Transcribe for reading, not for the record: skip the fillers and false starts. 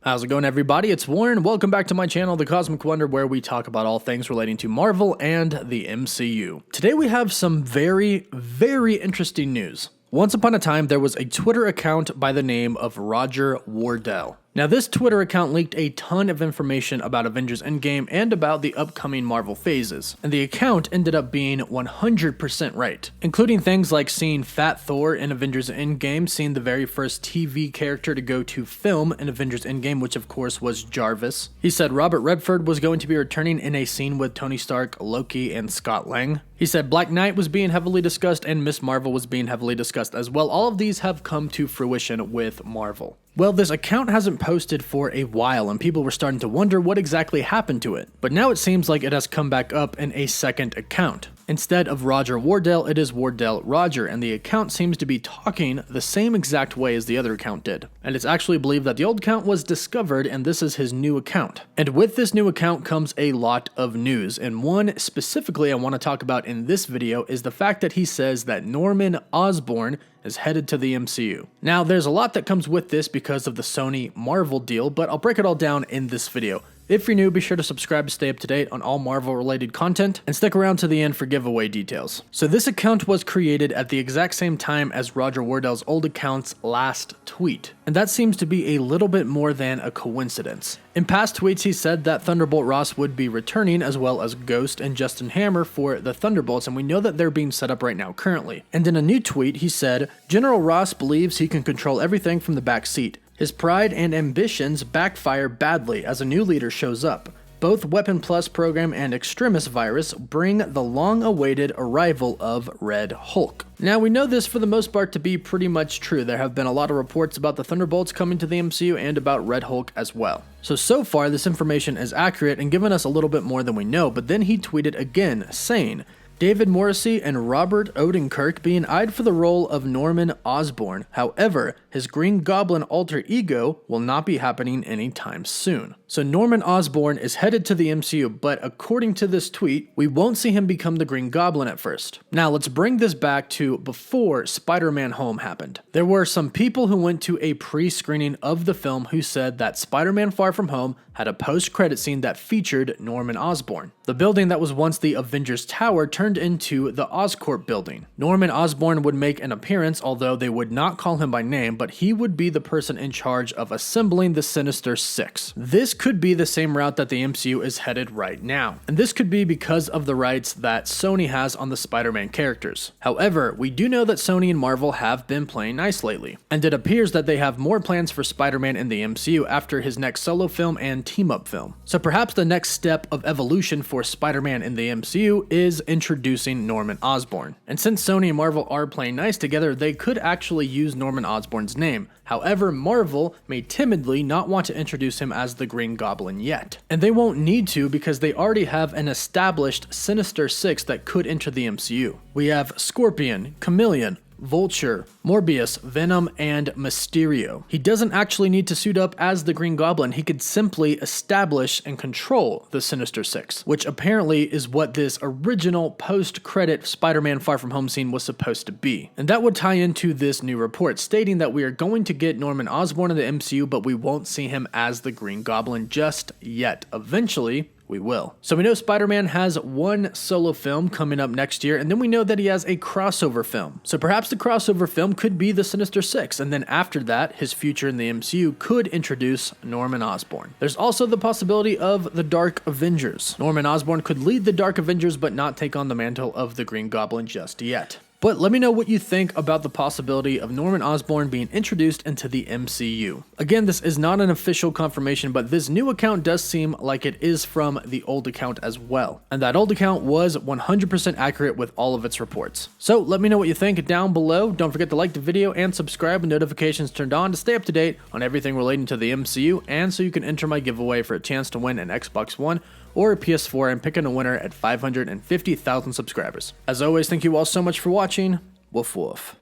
How's it going, everybody? It's Warren. Welcome back to my channel, The Cosmic Wonder, where we talk about all things relating to Marvel and the MCU. Today we have some very interesting news. Once upon a time, there was a Twitter account by the name of Roger Wardell. Now, this Twitter account leaked a ton of information about Avengers Endgame and about the upcoming Marvel phases, and the account ended up being 100% right, including things like seeing Fat Thor in Avengers Endgame, seeing the very first TV character to go to film in Avengers Endgame, which of course was Jarvis. He said Robert Redford was going to be returning in a scene with Tony Stark, Loki, and Scott Lang. He said Black Knight was being heavily discussed and Miss Marvel was being heavily discussed as well. All of these have come to fruition with Marvel. Well, this account hasn't posted for a while and people were starting to wonder what exactly happened to it. But now it seems like it has come back up in a second account. Instead of Roger Wardell, it is Wardell Roger, and the account seems to be talking the same exact way as the other account did. And it's actually believed that the old account was discovered and this is his new account. And with this new account comes a lot of news, and one specifically I want to talk about in this video is the fact that he says that Norman Osborn is headed to the MCU. Now, there's a lot that comes with this because of the Sony Marvel deal, but I'll break it all down in this video. If you're new, be sure to subscribe to stay up to date on all Marvel related content, and stick around to the end for giveaway details. So this account was created at the exact same time as Roger Wardell's old account's last tweet, and that seems to be a little bit more than a coincidence. In past tweets, he said that Thunderbolt Ross would be returning, as well as Ghost and Justin Hammer for the Thunderbolts, and we know that they're being set up right now currently. And in a new tweet, he said, General Ross believes he can control everything from the back seat. His pride and ambitions backfire badly as a new leader shows up. Both Weapon Plus program and Extremis virus bring the long-awaited arrival of Red Hulk. Now, we know this for the most part to be pretty much true. There have been a lot of reports about the Thunderbolts coming to the MCU and about Red Hulk as well. So far this information is accurate and giving us a little bit more than we know, but then he tweeted again saying, David Morrissey and Robert Odenkirk being eyed for the role of Norman Osborn. However, his Green Goblin alter ego will not be happening anytime soon. So Norman Osborn is headed to the MCU, but according to this tweet, we won't see him become the Green Goblin at first. Now let's bring this back to before Spider-Man Home happened. There were some people who went to a pre-screening of the film who said that Spider-Man Far From Home had a post-credit scene that featured Norman Osborn. The building that was once the Avengers Tower turned into the Oscorp building. Norman Osborn would make an appearance, although they would not call him by name, but he would be the person in charge of assembling the Sinister Six. This could be the same route that the MCU is headed right now, and this could be because of the rights that Sony has on the Spider-Man characters. However, we do know that Sony and Marvel have been playing nice lately, and it appears that they have more plans for Spider-Man in the MCU after his next solo film and team-up film. So perhaps the next step of evolution for Spider-Man in the MCU is introducing Norman Osborn. And since Sony and Marvel are playing nice together, they could actually use Norman Osborn's name. However, Marvel may timidly not want to introduce him as the Green Goblin yet. And they won't need to because they already have an established Sinister Six that could enter the MCU. We have Scorpion, Chameleon, Vulture, Morbius, Venom, and Mysterio. He doesn't actually need to suit up as the Green Goblin. He could simply establish and control the Sinister Six, which apparently is what this original post-credit Spider-Man Far From Home scene was supposed to be. And that would tie into this new report stating that we are going to get Norman Osborn in the MCU, but we won't see him as the Green Goblin just yet. Eventually, we will. So we know Spider-Man has one solo film coming up next year, and then we know that he has a crossover film. So perhaps the crossover film could be the Sinister Six, and then after that, his future in the MCU could introduce Norman Osborn. There's also the possibility of the Dark Avengers. Norman Osborn could lead the Dark Avengers, but not take on the mantle of the Green Goblin just yet. But let me know what you think about the possibility of Norman Osborn being introduced into the MCU. Again, this is not an official confirmation, but this new account does seem like it is from the old account as well. And that old account was 100% accurate with all of its reports. So let me know what you think down below. Don't forget to like the video and subscribe with notifications turned on to stay up to date on everything relating to the MCU, and so you can enter my giveaway for a chance to win an Xbox One or a PS4 and picking a winner at 550,000 subscribers. As always, thank you all so much for watching. Woof woof.